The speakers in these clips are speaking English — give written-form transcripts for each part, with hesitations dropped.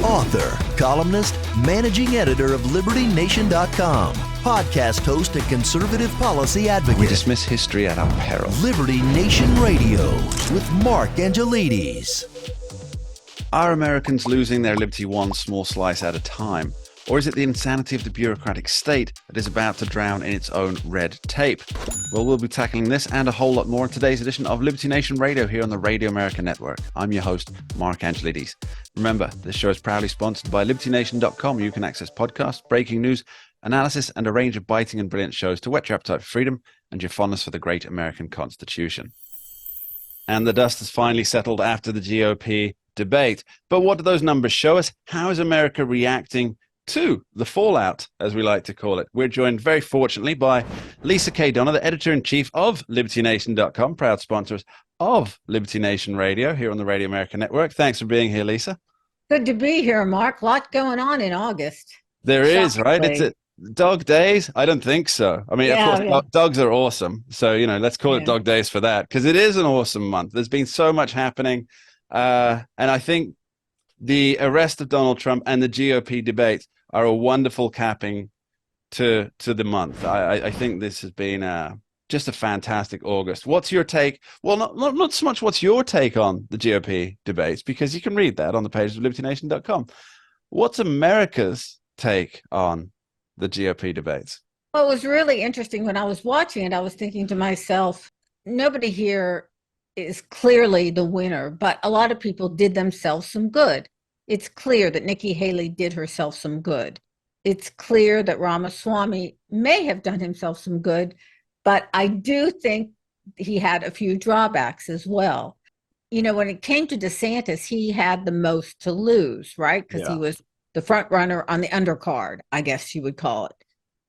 author, columnist, managing editor of libertynation.com, podcast host and conservative policy advocate. We dismiss history at our peril. Liberty Nation Radio with Mark Angelides. Are Americans losing their liberty one small slice at a time? Or is it the insanity of the bureaucratic state that is about to drown in its own red tape? Well, we'll be tackling this and a whole lot more in today's edition of Liberty Nation Radio here on the Radio America Network. I'm your host, Mark Angelides. Remember, this show is proudly sponsored by libertynation.com, where you can access podcasts, breaking news, analysis, and a range of biting and brilliant shows to whet your appetite for freedom and your fondness for the great American Constitution. And the dust has finally settled after the GOP debate. But what do those numbers show us? How is America reacting to the fallout, as we like to call it? We're joined very fortunately by Lisa K. Donner, the editor-in-chief of libertynation.com, proud sponsors of Liberty Nation Radio here on the Radio America Network. Thanks for being here, Lisa. Good to be here, Mark. A lot going on in August. There is, right? It's dog days? I don't think so. I mean, of course, dogs are awesome. So, let's call it dog days for that, because it is an awesome month. There's been so much happening. And I think the arrest of Donald Trump and the GOP debates are a wonderful capping to the month. I think this has been just a fantastic August. What's your take? Well, not so much what's your take on the GOP debates, because you can read that on the page of libertynation.com. What's America's take on the GOP debates? Well, it was really interesting. When I was watching it, I was thinking to myself, nobody here is clearly the winner, but a lot of people did themselves some good. It's clear that Nikki Haley did herself some good. It's clear that Ramaswamy may have done himself some good, but I do think he had a few drawbacks as well. When it came to DeSantis, he had the most to lose, right? Because he was the front runner on the undercard, I guess you would call it.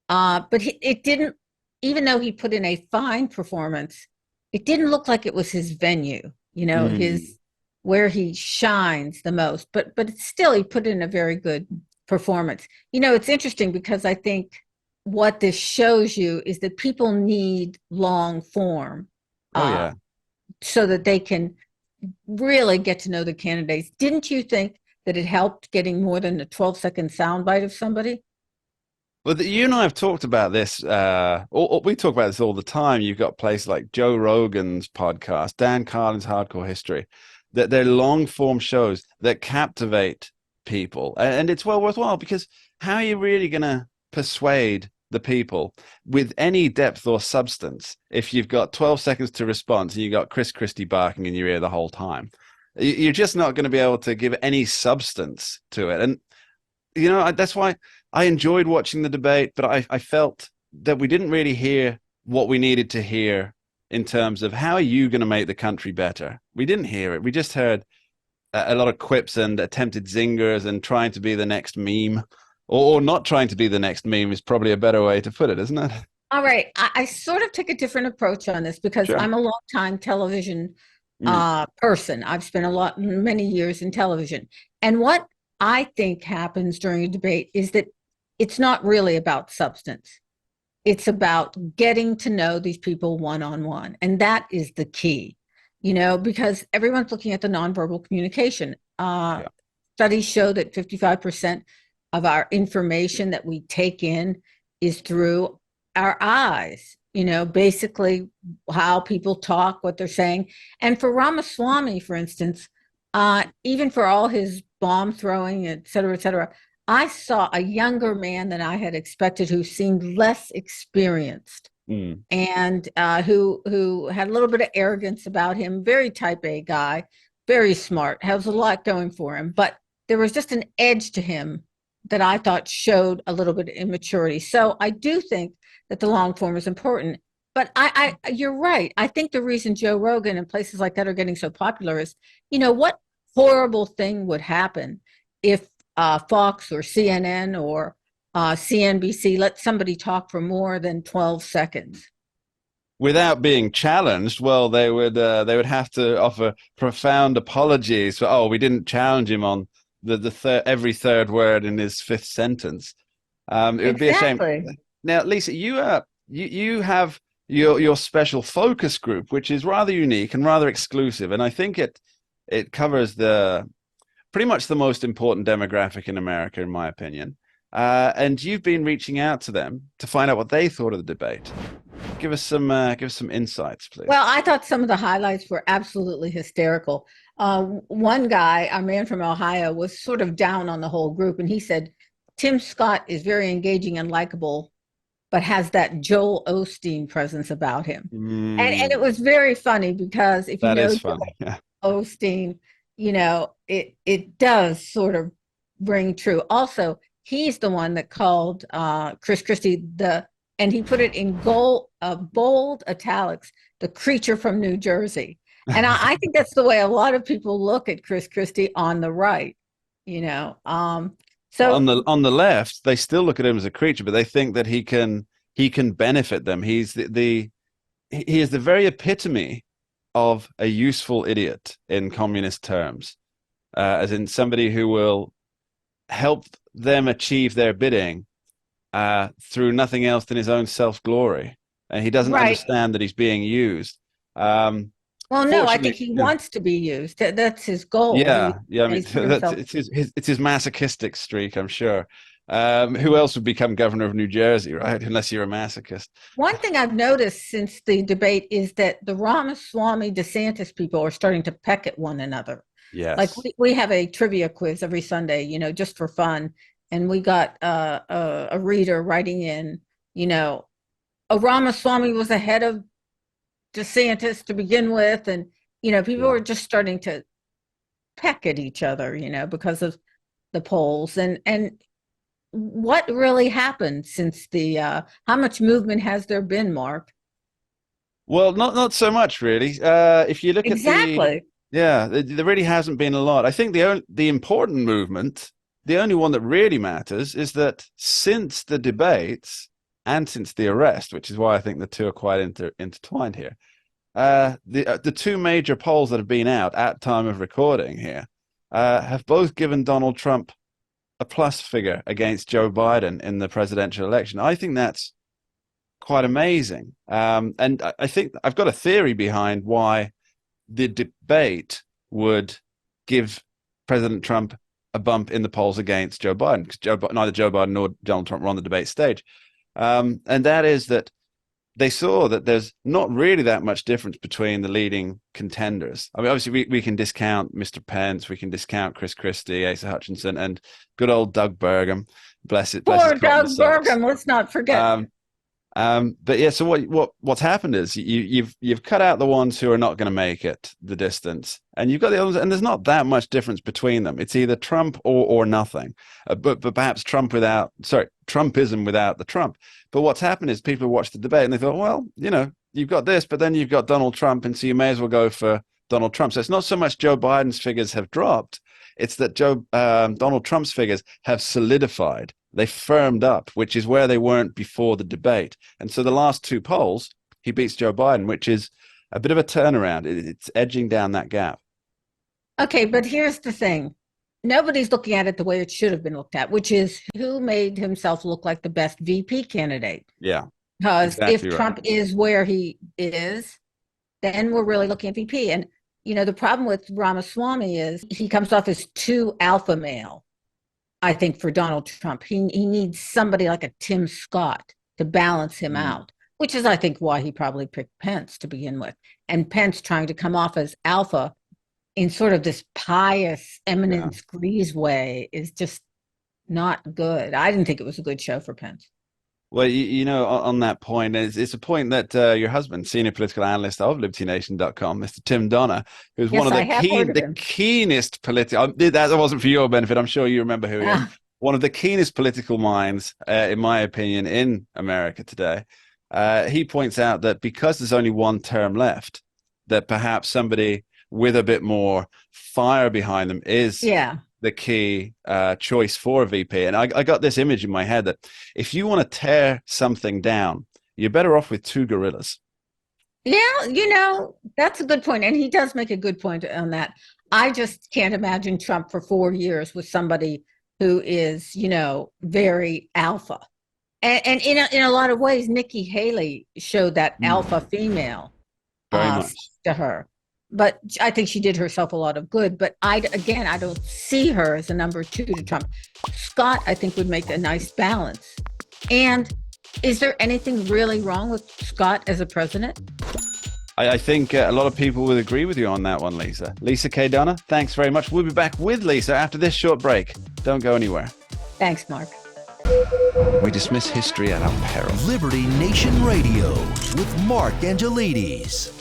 But it didn't, even though he put in a fine performance, it didn't look like it was his venue, his where he shines the most. But still, he put in a very good performance. It's interesting because I think what this shows you is that people need long form so that they can really get to know the candidates. Didn't you think that it helped getting more than a 12-second soundbite of somebody? Well, you and I have talked about this. We talk about this all the time. You've got places like Joe Rogan's podcast, Dan Carlin's Hardcore History, that they're long-form shows that captivate people. And it's well worthwhile, because how are you really going to persuade the people with any depth or substance if you've got 12 seconds to respond and you've got Chris Christie barking in your ear the whole time? You're just not going to be able to give any substance to it. And, that's why I enjoyed watching the debate, but I felt that we didn't really hear what we needed to hear in terms of how are you going to make the country better. We didn't hear it. We just heard a lot of quips and attempted zingers and trying to be the next meme, or not trying to be the next meme is probably a better way to put it, isn't it? All right. I sort of take a different approach on this because I'm a long-time television person. I've spent many years in television. And what I think happens during a debate is that it's not really about substance. It's about getting to know these people one-on-one. And that is the key, because everyone's looking at the nonverbal communication. Studies show that 55% of our information that we take in is through our eyes, basically how people talk, what they're saying. And for Ramaswamy, for instance, even for all his bomb throwing, et cetera, I saw a younger man than I had expected, who seemed less experienced and who had a little bit of arrogance about him. Very type A guy, very smart, has a lot going for him. But there was just an edge to him that I thought showed a little bit of immaturity. So I do think that the long form is important. But you're right. I think the reason Joe Rogan and places like that are getting so popular is, what horrible thing would happen if Fox or CNN or CNBC let somebody talk for more than 12 seconds? Without being challenged, well, they would have to offer profound apologies for, we didn't challenge him on every third word in his fifth sentence. It would be a shame. Now, Lisa, you have your special focus group, which is rather unique and rather exclusive, and I think it covers the pretty much the most important demographic in America, in my opinion. And you've been reaching out to them to find out what they thought of the debate. Give us some insights, please. Well, I thought some of the highlights were absolutely hysterical. One guy, a man from Ohio, was sort of down on the whole group, and he said, Tim Scott is very engaging and likable, but has that Joel Osteen presence about him. And it was very funny because if you know Joel Osteen, it does sort of ring true. Also, he's the one that called Chris Christie and he put it in bold italics, the creature from New Jersey. And I think that's the way a lot of people look at Chris Christie on the right, So on the left, they still look at him as a creature, but they think that he can benefit them. He is the very epitome of a useful idiot in communist terms, as in somebody who will help them achieve their bidding through nothing else than his own self-glory. And he doesn't understand that he's being used. Well, no, I think he wants to be used. That's his goal. Yeah. I mean, it's his masochistic streak, I'm sure. Who else would become governor of New Jersey, right? Unless you're a masochist. One thing I've noticed since the debate is that the Ramaswamy DeSantis people are starting to peck at one another. Yes. Like we have a trivia quiz every Sunday, just for fun. And we got a reader writing in, Ramaswamy was ahead of DeSantis to begin with. And, people are just starting to peck at each other, because of the polls. And what really happened since how much movement has there been, Mark? Well, not so much, really. If you look at there really hasn't been a lot. I think the important movement, the only one that really matters, is that since the debates and since the arrest, which is why I think the two are quite intertwined here, the two major polls that have been out at time of recording here have both given Donald Trump a plus figure against Joe Biden in the presidential election. I think that's quite amazing. And I think I've got a theory behind why the debate would give President Trump a bump in the polls against Joe Biden, because neither Joe Biden nor Donald Trump were on the debate stage. And that is that they saw that there's not really that much difference between the leading contenders. I mean, obviously, we can discount Mr. Pence, we can discount Chris Christie, Asa Hutchinson, and good old Doug Burgum. Bless it. Poor Doug Burgum, let's not forget. But yeah, so what's happened is you've cut out the ones who are not going to make it the distance, and you've got the others, and there's not that much difference between them. It's either Trump or nothing, but perhaps Trumpism without the Trump. But what's happened is people watched the debate and they thought, well, you've got this, but then you've got Donald Trump, and so you may as well go for Donald Trump. So it's not so much Joe Biden's figures have dropped, it's that Donald Trump's figures have solidified. They firmed up, which is where they weren't before the debate. And so the last two polls, he beats Joe Biden, which is a bit of a turnaround. It's edging down that gap. Okay, but here's the thing. Nobody's looking at it the way it should have been looked at, which is who made himself look like the best VP candidate. Yeah. Because if Trump is where he is, then we're really looking at VP. And, the problem with Ramaswamy is he comes off as too alpha male. I think for Donald Trump, he needs somebody like a Tim Scott to balance him out, which is, I think, why he probably picked Pence to begin with. And Pence trying to come off as alpha in sort of this pious eminence grise way is just not good. I didn't think it was a good show for Pence. Well, on that point, it's a point that your husband, senior political analyst of libertynation.com, Mr. Tim Donner, who's one of the keenest political, that wasn't for your benefit, I'm sure you remember who he is, one of the keenest political minds, in my opinion, in America today. He points out that because there's only one term left, that perhaps somebody with a bit more fire behind them is the key choice for a VP. And I got this image in my head that if you want to tear something down, you're better off with two gorillas. Yeah, that's a good point. And he does make a good point on that. I just can't imagine Trump for 4 years with somebody who is, very alpha. And in a lot of ways, Nikki Haley showed that alpha female very much to her. but I think she did herself a lot of good. But I don't see her as a number two to Trump. Scott, I think, would make a nice balance. And is there anything really wrong with Scott as a president? I think a lot of people would agree with you on that one, Lisa. Lisa K. Donna, thanks very much. We'll be back with Lisa after this short break. Don't go anywhere. Thanks, Mark. We dismiss history at our peril. Liberty Nation Radio with Mark Angelides.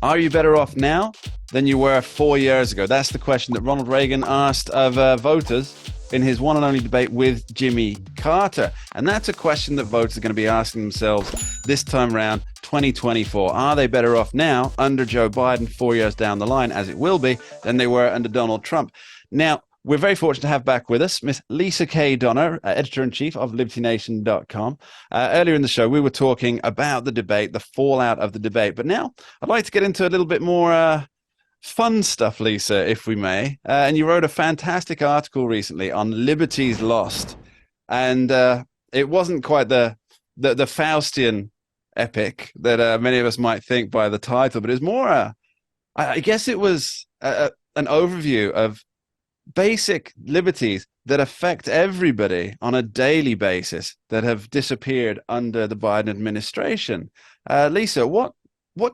Are you better off now than you were 4 years ago? That's the question that Ronald Reagan asked of voters in his one and only debate with Jimmy Carter. And that's a question that voters are going to be asking themselves this time around, 2024. Are they better off now under Joe Biden 4 years down the line, as it will be, than they were under Donald Trump? Now, we're very fortunate to have back with us Miss Lisa K. Donna, editor-in-chief of libertynation.com. Earlier in the show, we were talking about the debate, the fallout of the debate. But now I'd like to get into a little bit more fun stuff, Lisa, if we may. And you wrote a fantastic article recently on Liberties Lost. And it wasn't quite the Faustian epic that many of us might think by the title, but it was more, I guess it was an overview of basic liberties that affect everybody on a daily basis that have disappeared under the Biden administration. Lisa, what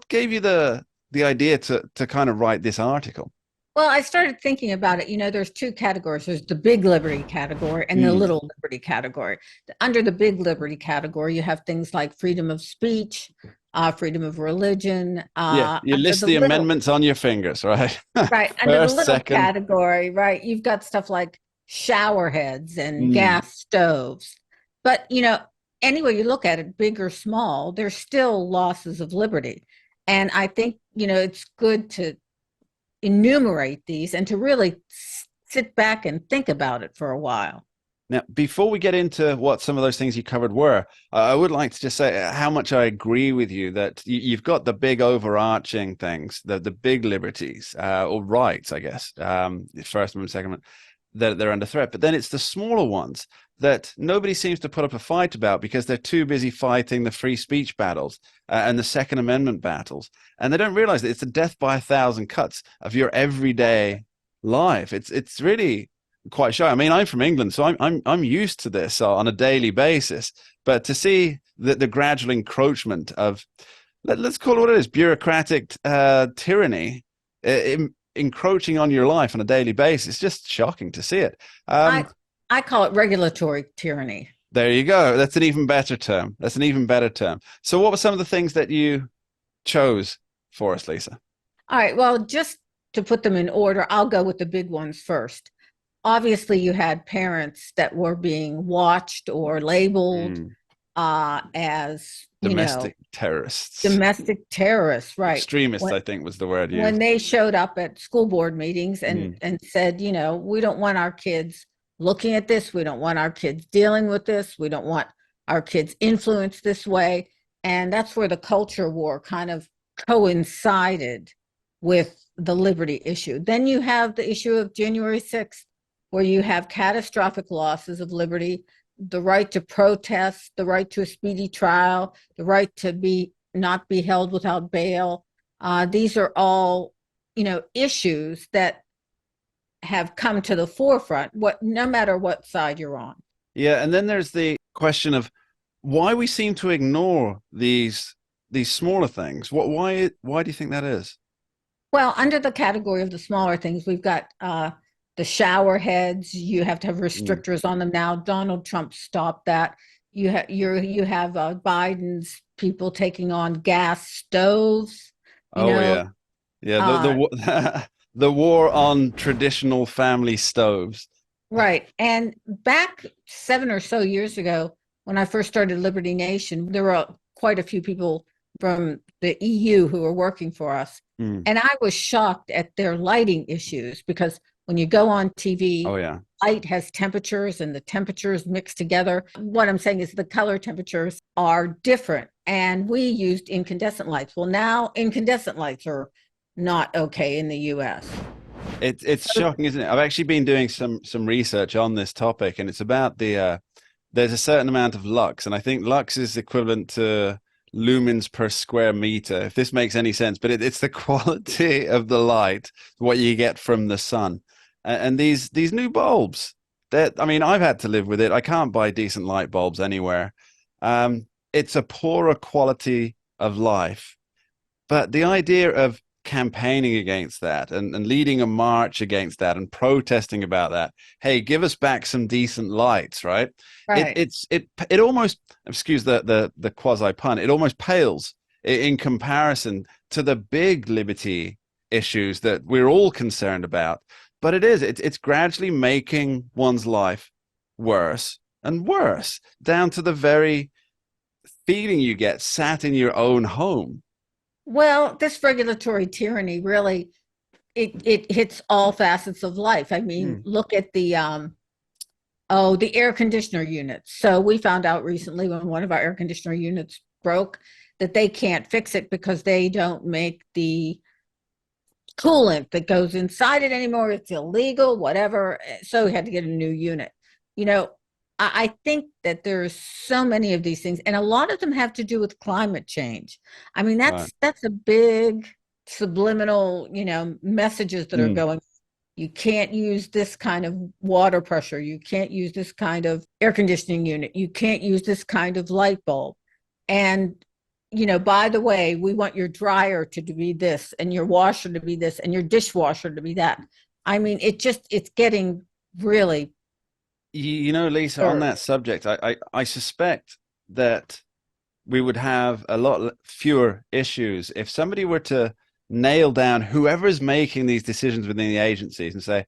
gave you the idea to kind of write this article? Well, I started thinking about it. You know, there's two categories. There's the big liberty category and the little liberty category. Under the big liberty category, you have things like freedom of speech, freedom of religion. You list the amendments on your fingers, right? Right. Under the little category, right, you've got stuff like shower heads and gas stoves. But, you know, anyway you look at it, big or small, there's still losses of liberty. And I think, you know, it's good to enumerate these and to really sit back and think about it for a while. Now, before we get into what some of those things you covered were, I would like to just say how much I agree with you that you've got the big overarching things, the big liberties or rights, I guess, First Amendment, Second Amendment, that they're under threat. But then it's the smaller ones that nobody seems to put up a fight about because they're too busy fighting the free speech battles and the Second Amendment battles. And they don't realize that it's the death by 1,000 cuts of your everyday life. It's really quite shy. I mean, I'm from England, so I'm used to this on a daily basis. But to see the gradual encroachment of, let's call it what it is, bureaucratic tyranny encroaching on your life on a daily basis, it's just shocking to see it. I call it regulatory tyranny. There you go. That's an even better term. So what were some of the things that you chose for us, Lisa? All right. Well, just to put them in order, I'll go with the big ones first. Obviously, you had parents that were being watched or labeled as domestic terrorists. Domestic terrorists, right? Extremists, I think was the word used. When they showed up at school board meetings and said, you know, we don't want our kids looking at this. We don't want our kids dealing with this. We don't want our kids influenced this way. And that's where the culture war kind of coincided with the liberty issue. Then you have the issue of January 6th, where you have catastrophic losses of liberty, the right to protest, the right to a speedy trial, the right to not be held without bail. These are all, you know, issues that have come to the forefront, no matter what side you're on. Yeah, and then there's the question of why we seem to ignore these smaller things. Why do you think that is? Well, under the category of the smaller things, we've got the shower heads. You have to have restrictors on them now. Donald Trump stopped that. You have Biden's people taking on gas stoves. Yeah. The war on traditional family stoves. Right. And back 7 or so years ago, when I first started Liberty Nation, there were quite a few people from the EU who were working for us. And I was shocked at their lighting issues because when you go on TV, light has temperatures and the temperatures mix together. What I'm saying is the color temperatures are different. And we used incandescent lights. Well, now incandescent lights are not okay in the US. It's shocking, isn't it? I've actually been doing some research on this topic, and it's about there's a certain amount of lux, and I think lux is equivalent to lumens per square meter, if this makes any sense, but it's the quality of the light, what you get from the sun. And these new bulbs, that, I mean, I've had to live with it. I can't buy decent light bulbs anywhere. It's a poorer quality of life. But the idea of campaigning against that and leading a march against that and protesting about that, hey, give us back some decent lights, right? Right. It almost, excuse the quasi pun, it almost pales in comparison to the big liberty issues that we're all concerned about. But it's gradually making one's life worse and worse, down to the very feeling you get sat in your own home. Well, this regulatory tyranny really, it hits all facets of life. I mean, look at the air conditioner units. So we found out recently when one of our air conditioner units broke that they can't fix it because they don't make the coolant that goes inside it anymore. It's illegal, whatever. So we had to get a new unit. You know, I think that there's so many of these things, and a lot of them have to do with climate change. I mean, that's a big subliminal, messages that are going. You can't use this kind of water pressure. You can't use this kind of air conditioning unit. You can't use this kind of light bulb. And, by the way, we want your dryer to be this and your washer to be this and your dishwasher to be that. I mean, it's getting really. Lisa, on that subject, I suspect that we would have a lot fewer issues if somebody were to nail down whoever's making these decisions within the agencies and say,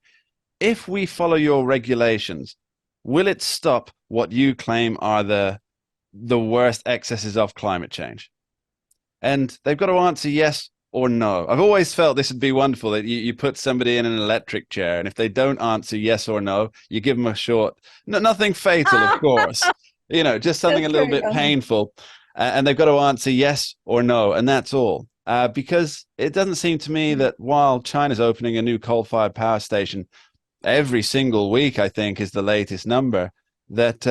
if we follow your regulations, will it stop what you claim are the worst excesses of climate change? And they've got to answer yes or no. I've always felt this would be wonderful, that you put somebody in an electric chair, and if they don't answer yes or no, you give them a short, nothing fatal, of course, just something a little bit painful, and they've got to answer yes or no, and that's all. Because it doesn't seem to me that while China's opening a new coal-fired power station every single week, I think is the latest number, that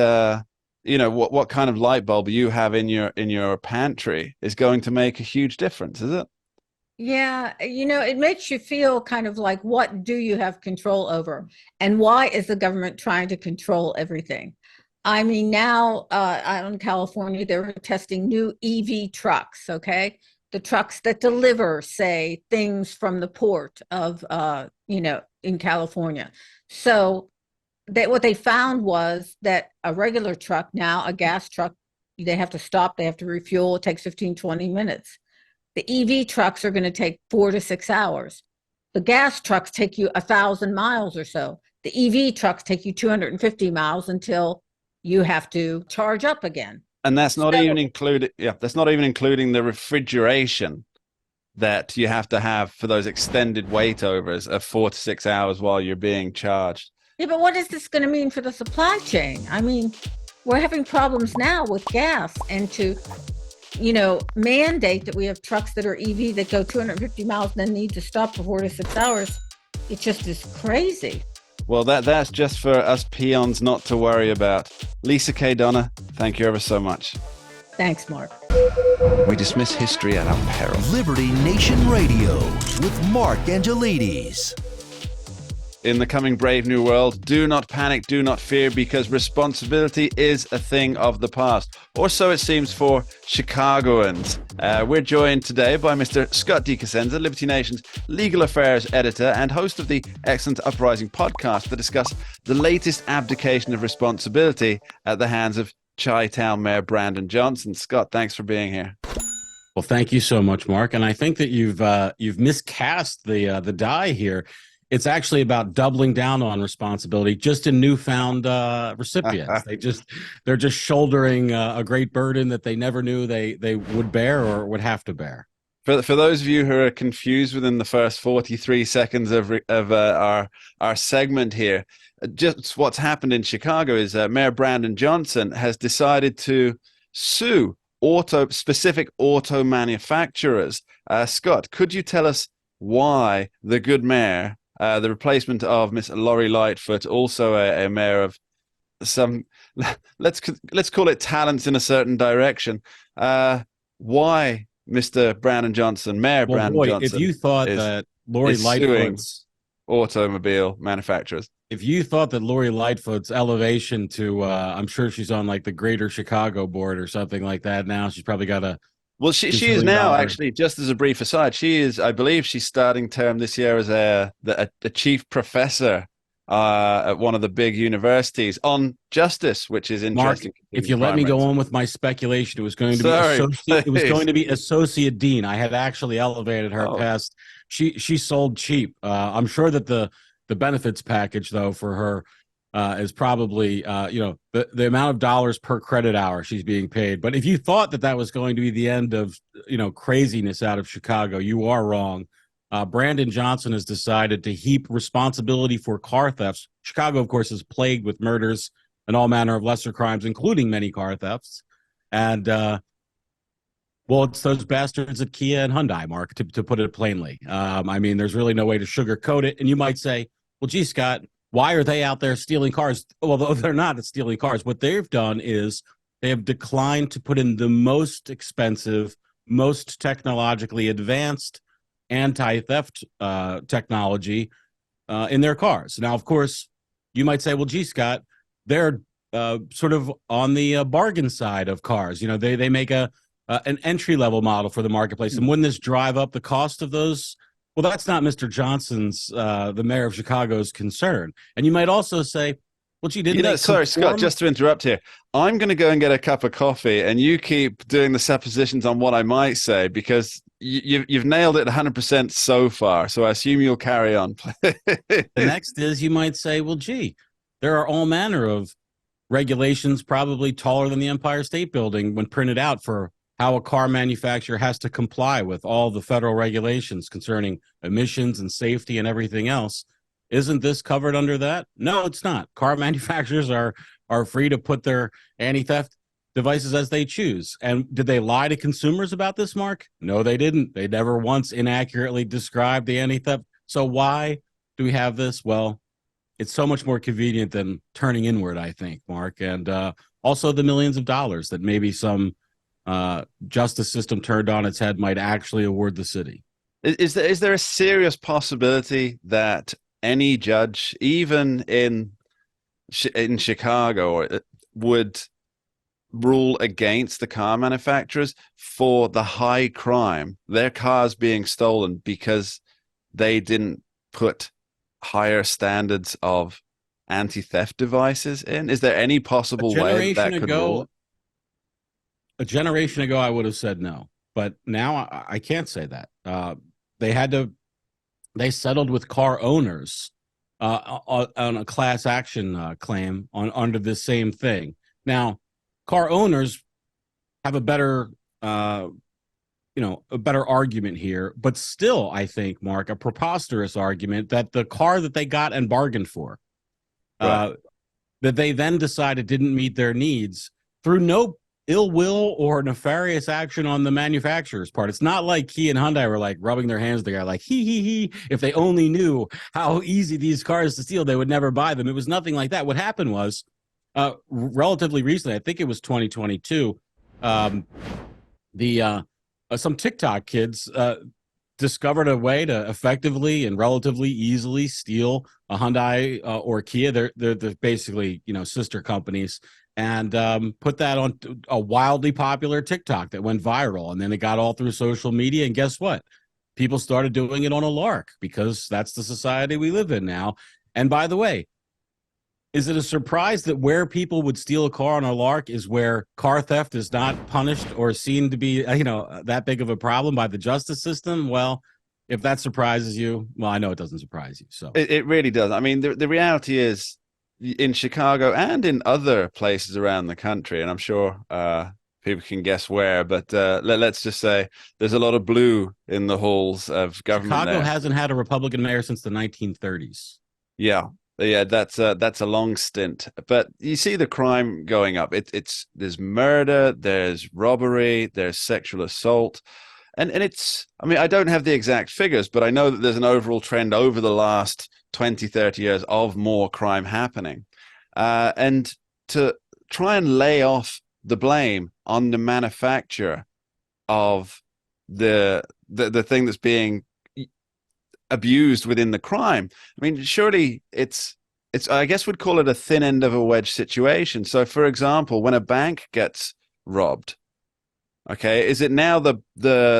what kind of light bulb you have in your pantry is going to make a huge difference, is it? Yeah, it makes you feel kind of like, what do you have control over? And why is the government trying to control everything? I mean, now out in California, they're testing new EV trucks, okay? The trucks that deliver, say, things from the port of, in California. So what they found was that a regular truck now, a gas truck, they have to stop, they have to refuel, it takes 15, 20 minutes. The EV trucks are going to take 4 to 6 hours. The gas trucks take you 1,000 miles or so. The EV trucks take you 250 miles until you have to charge up again. And that's not even included. Yeah, that's not even including the refrigeration that you have to have for those extended wait overs of 4 to 6 hours while you're being charged. Yeah, but what is this going to mean for the supply chain? I mean, we're having problems now with gas, and to mandate that we have trucks that are EV that go 250 miles and then need to stop for 4 to 6 hours. It just is crazy. Well, that's just for us peons not to worry about. Lisa K. Donna, thank you ever so much. Thanks, Mark. We dismiss history at our peril. Liberty Nation Radio with Mark Angelides. In the coming brave new world, do not panic, do not fear, because responsibility is a thing of the past. Or so it seems for Chicagoans. We're joined today by Mr. Scott DeCosenza, Liberty Nation's legal affairs editor and host of the excellent Uprising podcast, to discuss the latest abdication of responsibility at the hands of Chi-Town Mayor Brandon Johnson. Scott, thanks for being here. Well, thank you so much, Mark. And I think that you've miscast the die here. It's actually about doubling down on responsibility, just in newfound recipients. They're just shouldering a great burden that they never knew they would bear or would have to bear. For those of you who are confused within the first 43 seconds of our segment here, just what's happened in Chicago is Mayor Brandon Johnson has decided to sue specific auto manufacturers. Scott, could you tell us why the good mayor, the replacement of Miss Lori Lightfoot, also a mayor of some, let's call it talents in a certain direction, why Mr. Brandon Johnson, Mayor Well, Brandon boy, if Johnson, you thought is that Lori suing Lightfoot's automobile manufacturers. if you thought that Lori Lightfoot's elevation to, I'm sure she's on like the Greater Chicago board or something like that now. She's probably got a Well, she is gazillion now, dollar. actually, just as a brief aside, she is, I believe she's starting term this year as a chief professor at one of the big universities on justice, which is Mark, interesting. if you let me go on with my speculation, it was going to be Sorry, associate. It was please. going to be associate dean. I had actually elevated her past. She sold cheap. I'm sure that the benefits package though for her is probably the amount of dollars per credit hour she's being paid. But if you thought that was going to be the end of craziness out of Chicago, you are wrong. Brandon Johnson has decided to heap responsibility for car thefts. Chicago, of course, is plagued with murders and all manner of lesser crimes, including many car thefts. And well, it's those bastards at Kia and Hyundai, Mark, to put it plainly. I mean, there's really no way to sugarcoat it. And you might say, well, gee, Scott, why are they out there stealing cars? Although they're not stealing cars. What they've done is they have declined to put in the most expensive, most technologically advanced anti-theft technology in their cars. Now, of course, you might say, well, gee, Scott, they're sort of on the bargain side of cars. They make an entry-level model for the marketplace. And wouldn't this drive up the cost of those? Well, that's not Mr. Johnson's, the mayor of Chicago's concern. And you might also say, well, gee, didn't they sorry, Scott, just to interrupt here. I'm going to go and get a cup of coffee, and you keep doing the suppositions on what I might say, because you've nailed it 100% so far. So I assume you'll carry on. The next is you might say, well, gee, there are all manner of regulations probably taller than the Empire State Building when printed out for how a car manufacturer has to comply with all the federal regulations concerning emissions and safety and everything else. Isn't this covered under that? No, it's not. Car manufacturers are free to put their anti-theft devices as they choose. And did they lie to consumers about this, Mark? No, they didn't. They never once inaccurately described the anti-theft. So why do we have this? Well, it's so much more convenient than turning inward, I think, Mark. And also the millions of dollars that maybe some justice system turned on its head might actually award the city. Is there a serious possibility that any judge, even in Chicago, would rule against the car manufacturers for the high crime, their cars being stolen because they didn't put higher standards of anti-theft devices in? Is there any possible way that could rule? A generation ago, I would have said no, but now I can't say that. They settled with car owners on a class action claim under this same thing. Now, car owners have a better argument here, but still, I think, Mark, a preposterous argument that the car that they got and bargained for, that they then decided didn't meet their needs through no ill will or nefarious action on the manufacturer's part. It's not like Kia and Hyundai were like rubbing their hands together like, he. If they only knew how easy these cars to steal, they would never buy them. It was nothing like that. What happened was, relatively recently, I think it was 2022, some TikTok kids discovered a way to effectively and relatively easily steal a Hyundai or Kia. They're basically sister companies, and put that on a wildly popular TikTok that went viral, and then it got all through social media. And guess what? People started doing it on a lark because that's the society we live in now. And by the way, is it a surprise that where people would steal a car on a lark is where car theft is not punished or seen to be, that big of a problem by the justice system? Well, if that surprises you, well, I know it doesn't surprise you. So it really does. I mean, the reality is, in Chicago and in other places around the country, and I'm sure people can guess where, but let's just say there's a lot of blue in the halls of government. Chicago hasn't had a Republican mayor since the 1930s. Yeah, that's a long stint. But you see the crime going up. There's murder, there's robbery, there's sexual assault. And it's, I mean, I don't have the exact figures, but I know that there's an overall trend over the last 20, 30 years of more crime happening. And to try and lay off the blame on the manufacturer of the thing that's being abused within the crime. I mean, surely it's I guess we'd call it a thin end of a wedge situation. So, for example, when a bank gets robbed, okay, is it now the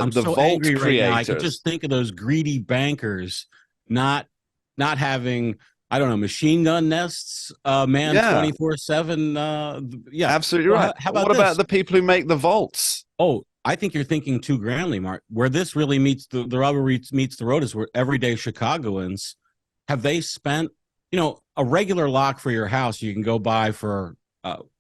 I'm so vault angry right now. I could creators? just think of those greedy bankers not having, I don't know, machine gun nests, man, Yeah, 24/7. Yeah, absolutely well, right. how about What about this? the people who make the vaults? Oh, I think you're thinking too grandly, Mark. Where this really meets the rubber meets the road is where everyday Chicagoans have they spent, a regular lock for your house you can go buy for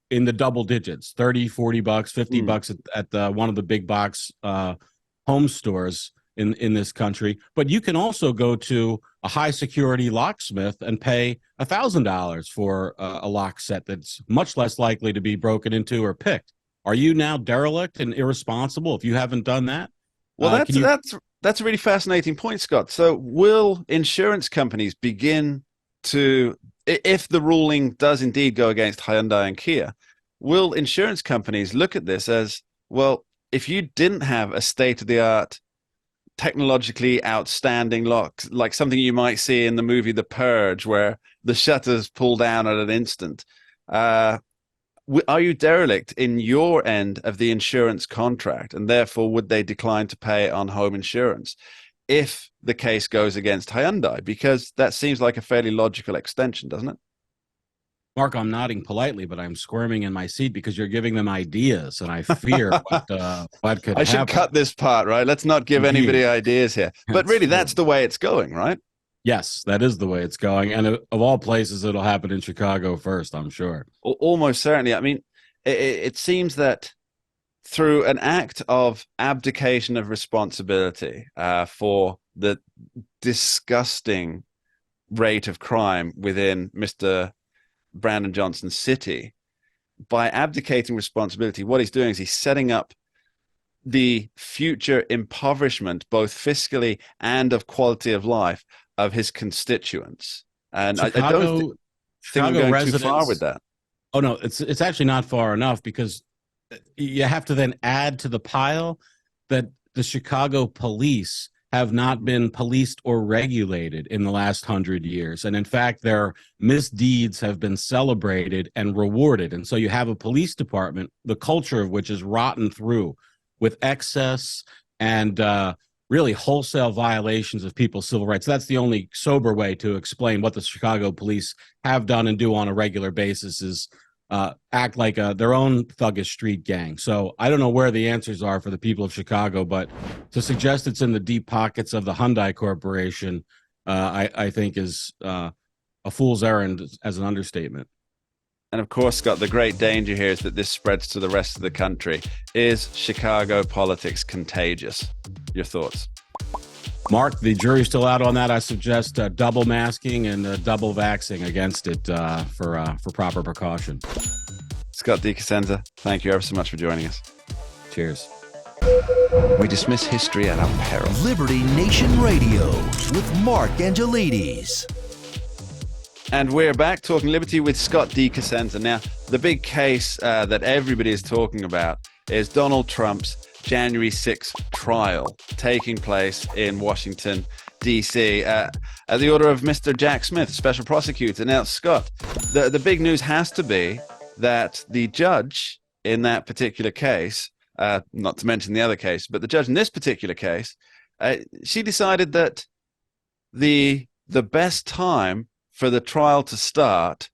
in the double digits, 30, $40, $50 at one of the big box home stores in this country. But you can also go to a high security locksmith and pay $1,000 for a lock set that's much less likely to be broken into or picked. Are you now derelict and irresponsible if you haven't done that? Well, Can you? that's a really fascinating point, Scott. So, will insurance companies begin to, if the ruling does indeed go against Hyundai and Kia, will insurance companies look at this as, well, if you didn't have a state-of-the-art, technologically outstanding lock, like something you might see in the movie The Purge, where the shutters pull down at an instant, are you derelict in your end of the insurance contract, and therefore would they decline to pay on home insurance if the case goes against Hyundai? Because that seems like a fairly logical extension, doesn't it? Mark, I'm nodding politely, but I'm squirming in my seat because you're giving them ideas, and I fear what could I should happen. cut this part, right? Let's not give Indeed. anybody ideas here. But really, that's the way it's going, right? Yes, that is the way it's going. And of all places, it'll happen in Chicago first, I'm sure. Almost certainly. I mean, it seems that through an act of abdication of responsibility for the disgusting rate of crime within Mr. Brandon Johnson's city, by abdicating responsibility, what he's doing is he's setting up the future impoverishment, both fiscally and of quality of life, of his constituents. And I don't think I'm going too far with that. Oh no, it's actually not far enough, because you have to then add to the pile that the Chicago police have not been policed or regulated in the last 100 years. And in fact, their misdeeds have been celebrated and rewarded. And so you have a police department, the culture of which is rotten through with excess and really wholesale violations of people's civil rights. That's the only sober way to explain what the Chicago police have done and do on a regular basis, is act like their own thuggish street gang. So I don't know where the answers are for the people of Chicago, but to suggest it's in the deep pockets of the Hyundai Corporation, I think is a fool's errand as an understatement. And of course, Scott, the great danger here is that this spreads to the rest of the country. Is Chicago politics contagious? Your thoughts? Mark, the jury's still out on that. I suggest double masking and double vaxing against it for proper precaution. Scott DiCosenza, thank you ever so much for joining us. Cheers. We dismiss history at our peril. Liberty Nation Radio with Mark Angelides. And we're back talking liberty with Scott DiCosenza. Now, the big case that everybody is talking about is Donald Trump's January 6th trial taking place in Washington, D.C. At the order of Mr. Jack Smith, special prosecutor. Now, Scott, the big news has to be that the judge in that particular case, not to mention the other case, but the judge in this particular case, she decided that the best time for the trial to start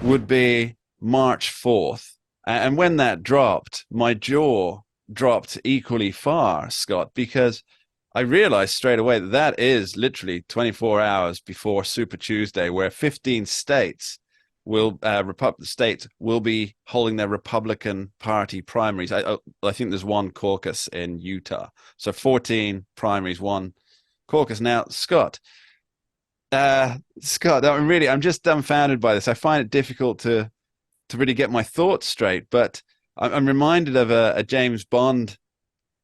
would be March 4th. And when that dropped, my jaw dropped equally far, Scott, because I realized straight away that that is literally 24 hours before Super Tuesday, where 15 states will states will be holding their Republican Party primaries. I think there's one caucus in Utah, so 14 primaries, one caucus. Now, Scott, I'm just dumbfounded by this. I find it difficult to really get my thoughts straight, but I'm reminded of a James Bond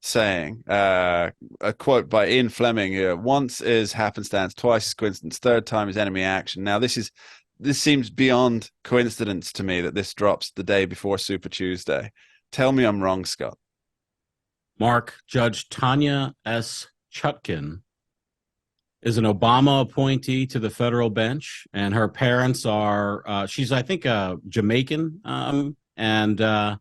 saying, a quote by Ian Fleming: "Once is happenstance, twice is coincidence, third time is enemy action." Now, this seems beyond coincidence to me that this drops the day before Super Tuesday. Tell me I'm wrong, Scott. Mark, Judge Tanya S. Chutkin is an Obama appointee to the federal bench, and her parents are, she's, I think, Jamaican, and her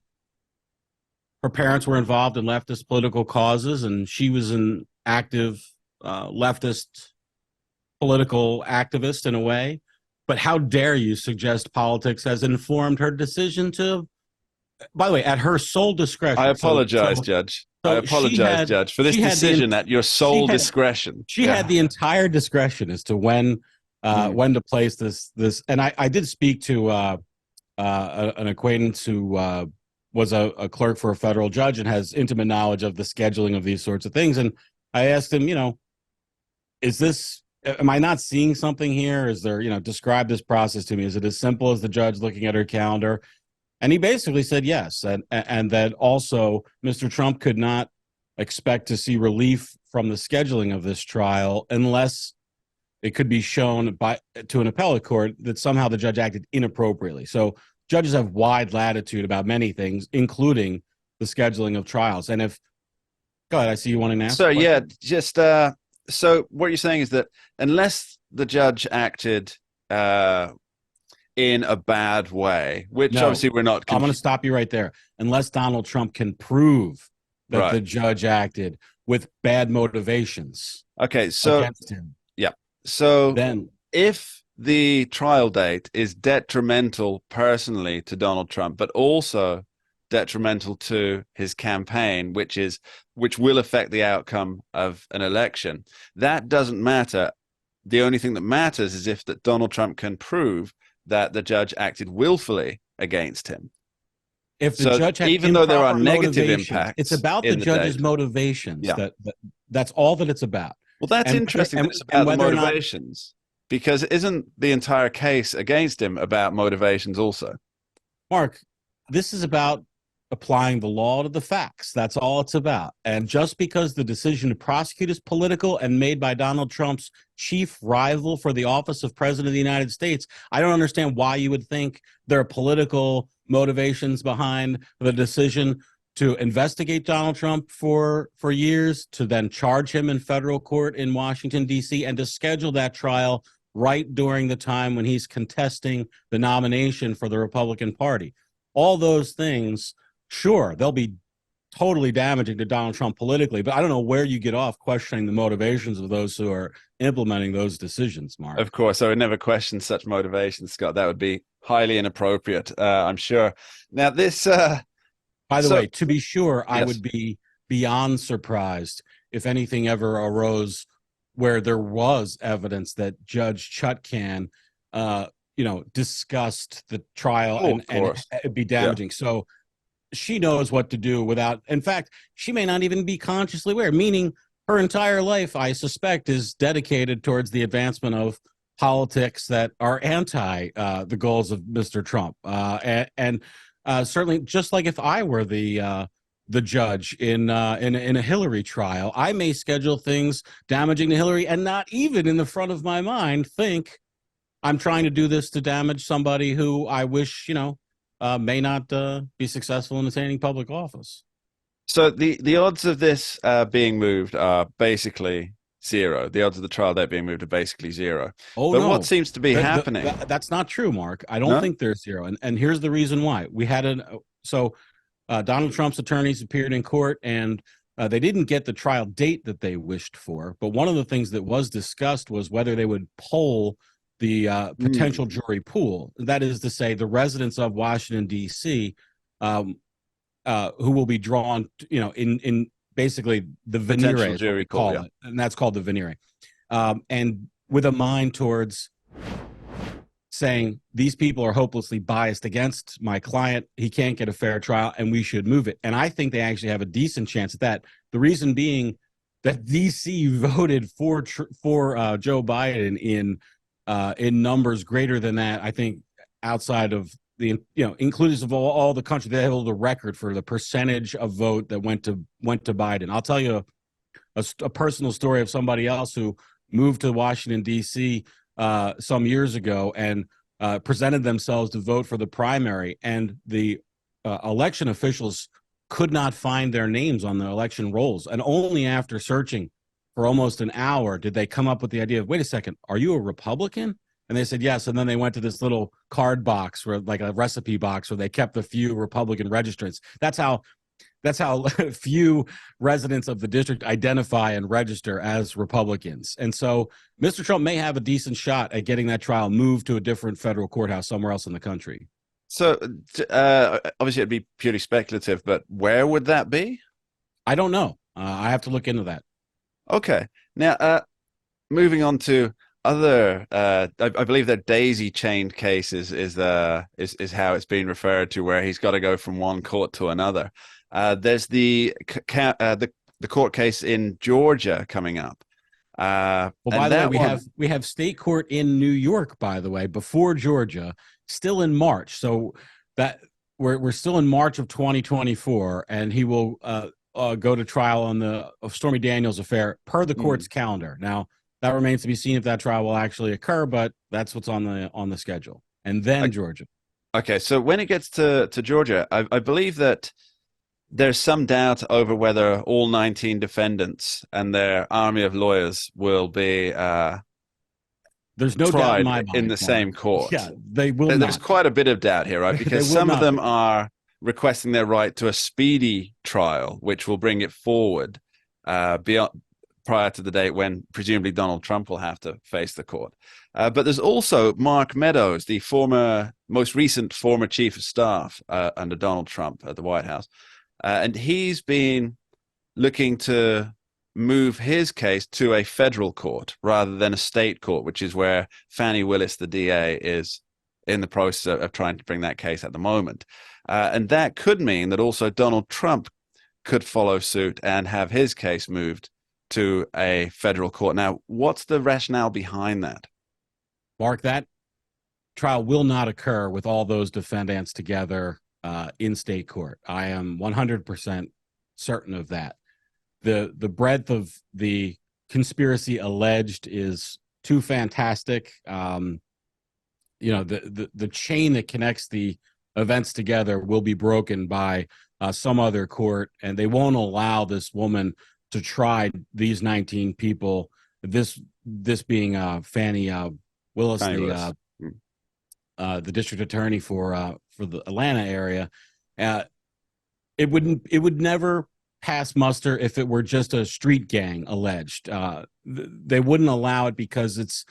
parents were involved in leftist political causes, and she was an active leftist political activist in a way. But how dare you suggest politics has informed her decision to, by the way, at her sole discretion. I apologize, Judge. I apologize, Judge, for this decision at your sole discretion. She had the entire discretion as to when to place this. And I did speak to an acquaintance who was a clerk for a federal judge and has intimate knowledge of the scheduling of these sorts of things. And I asked him, am I not seeing something here? Is there, describe this process to me. Is it as simple as the judge looking at her calendar? And he basically said yes, and that also Mr. Trump could not expect to see relief from the scheduling of this trial unless it could be shown to an appellate court that somehow the judge acted inappropriately. So judges have wide latitude about many things, including the scheduling of trials. And go ahead, I see you wanting to ask. So yeah, just so what you're saying is that unless the judge acted in a bad way, which obviously we're not. I'm going to stop you right there. Unless Donald Trump can prove that the judge acted with bad motivations. Okay, so against him. Yeah. So then, if the trial date is detrimental personally to Donald Trump, but also detrimental to his campaign, which will affect the outcome of an election, that doesn't matter. The only thing that matters is if that Donald Trump can prove that the judge acted willfully against him. If the judge had even though there are negative impacts, it's about the judge's motivations. Yeah. That's all that it's about. Well, that's interesting. It's about the motivations, because isn't the entire case against him about motivations also? Mark, this is about applying the law to the facts. That's all it's about. And just because the decision to prosecute is political and made by Donald Trump's chief rival for the office of president of the United States, I don't understand why you would think there are political motivations behind the decision to investigate Donald Trump for years, to then charge him in federal court in Washington, D.C., and to schedule that trial right during the time when he's contesting the nomination for the Republican Party. All those things, sure, they'll be totally damaging to Donald Trump politically, but I don't know where you get off questioning the motivations of those who are implementing those decisions, Mark. Of course, I would never question such motivations, Scott. That would be highly inappropriate, I'm sure. Now, this... By the way, to be sure, yes. I would be beyond surprised if anything ever arose where there was evidence that Judge Chutkan, discussed the trial and it'd be damaging. Yeah. So she knows what to do without, in fact, she may not even be consciously aware, meaning her entire life, I suspect, is dedicated towards the advancement of politics that are anti the goals of Mr. Trump. Certainly, just like if I were the judge in a Hillary trial, I may schedule things damaging to Hillary and not even in the front of my mind think I'm trying to do this to damage somebody who I wish, may not be successful in attaining public office. So the odds of this being moved are basically zero. The odds of the trial date being moved are basically zero. Oh, but no. What seems to be happening? That's not true, Mark. I don't think there's zero. And here's the reason why. We had Donald Trump's attorneys appeared in court, and they didn't get the trial date that they wished for. But one of the things that was discussed was whether they would poll the potential jury pool. That is to say, the residents of Washington, D.C., who will be drawn, in basically the venire, jury call it, and that's called the venire, and with a mind towards saying these people are hopelessly biased against my client, he can't get a fair trial, and we should move it. And I think they actually have a decent chance at that. The reason being that D.C. voted for Joe Biden in numbers greater than that. I think outside of the inclusive of all the country, they hold the record for the percentage of vote that went to Biden. I'll tell you a personal story of somebody else who moved to Washington, D.C. Some years ago and presented themselves to vote for the primary, and the election officials could not find their names on the election rolls. And only after searching for almost an hour did they come up with the idea of, wait a second, are you a Republican? And they said yes. And then they went to this little card box, where like a recipe box, where they kept a few Republican registrants. That's how few residents of the district identify and register as Republicans. And so Mr. Trump may have a decent shot at getting that trial moved to a different federal courthouse somewhere else in the country. So obviously it'd be purely speculative, but where would that be? I don't know. I have to look into that. Okay. Now, moving on to other, I believe they're daisy-chained cases is how it's being referred to, where he's got to go from one court to another. There's the court case in Georgia coming up. Well, by the way, we have state court in New York, by the way, before Georgia, still in March. So that we're still in March of 2024, and he will go to trial on the Stormy Daniels affair per the court's calendar. Now, that remains to be seen if that trial will actually occur, but that's what's on the schedule. And then Georgia. Okay, so when it gets to Georgia, I believe that there's some doubt over whether all 19 defendants and their army of lawyers will be there's no doubt in my mind, in the same court. Yeah, they will. There's quite a bit of doubt here, right? Because some of them are requesting their right to a speedy trial, which will bring it forward prior to the date when presumably Donald Trump will have to face the court. But there's also Mark Meadows, the most recent former chief of staff under Donald Trump at the White House. And he's been looking to move his case to a federal court rather than a state court, which is where Fani Willis, the DA, is in the process of trying to bring that case at the moment. And that could mean that also Donald Trump could follow suit and have his case moved to a federal court. Now, what's the rationale behind that? Mark, that trial will not occur with all those defendants together in state court. I am 100% certain of that. The breadth of the conspiracy alleged is too fantastic. The chain that connects the events together will be broken by some other court, and they won't allow this woman to try these 19 people. This being Fani Willis, the district attorney for the Atlanta area. It would never pass muster if it were just a street gang alleged. They wouldn't allow it because it's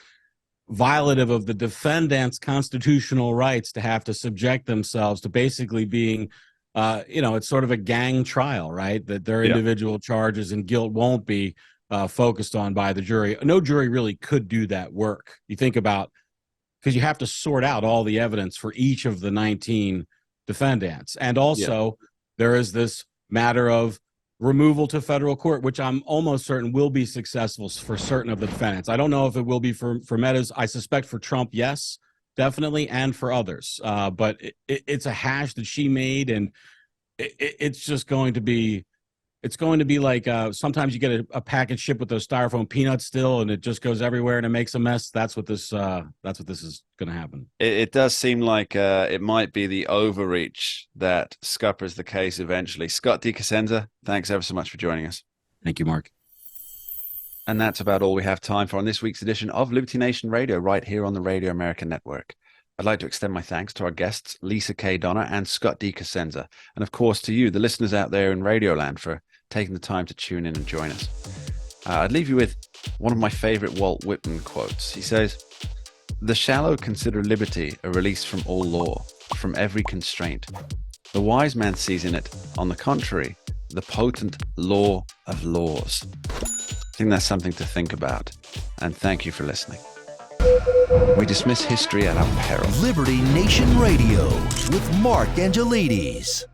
violative of the defendant's constitutional rights to have to subject themselves to basically being, it's sort of a gang trial, right? That their individual charges and guilt won't be focused on by the jury. No jury really could do that work. You think about, because you have to sort out all the evidence for each of the 19 defendants. And also there is this matter of removal to federal court, which I'm almost certain will be successful for certain of the defendants. I don't know if it will be for Meadows. I suspect for Trump, yes, definitely, and for others. But it's a hash that she made, and it's just going to be, like sometimes you get a package shipped with those styrofoam peanuts still, and it just goes everywhere and it makes a mess. That's what this is going to happen. It does seem like it might be the overreach that scuppers the case eventually. Scott DiCosenza, thanks ever so much for joining us. Thank you, Mark. And that's about all we have time for on this week's edition of Liberty Nation Radio, right here on the Radio America Network. I'd like to extend my thanks to our guests, Lisa K. Donner and Scott DiCosenza, and of course to you, the listeners out there in Radioland, for taking the time to tune in and join us. I'd leave you with one of my favorite Walt Whitman quotes. He says, "The shallow consider liberty a release from all law, from every constraint. The wise man sees in it, on the contrary, the potent law of laws." I think that's something to think about, and thank you for listening. We dismiss history at our peril. Liberty Nation Radio with Mark Angelides.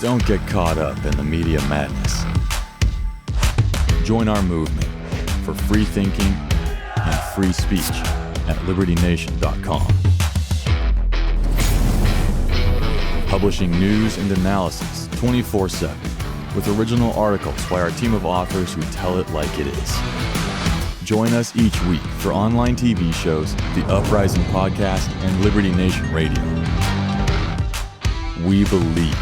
Don't get caught up in the media madness. Join our movement for free thinking and free speech at libertynation.com. Publishing news and analysis 24/7 with original articles by our team of authors who tell it like it is. Join us each week for online TV shows, The Uprising Podcast, and Liberty Nation Radio. We believe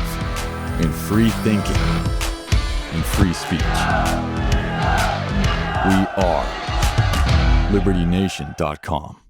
in free thinking and free speech. We are libertynation.com.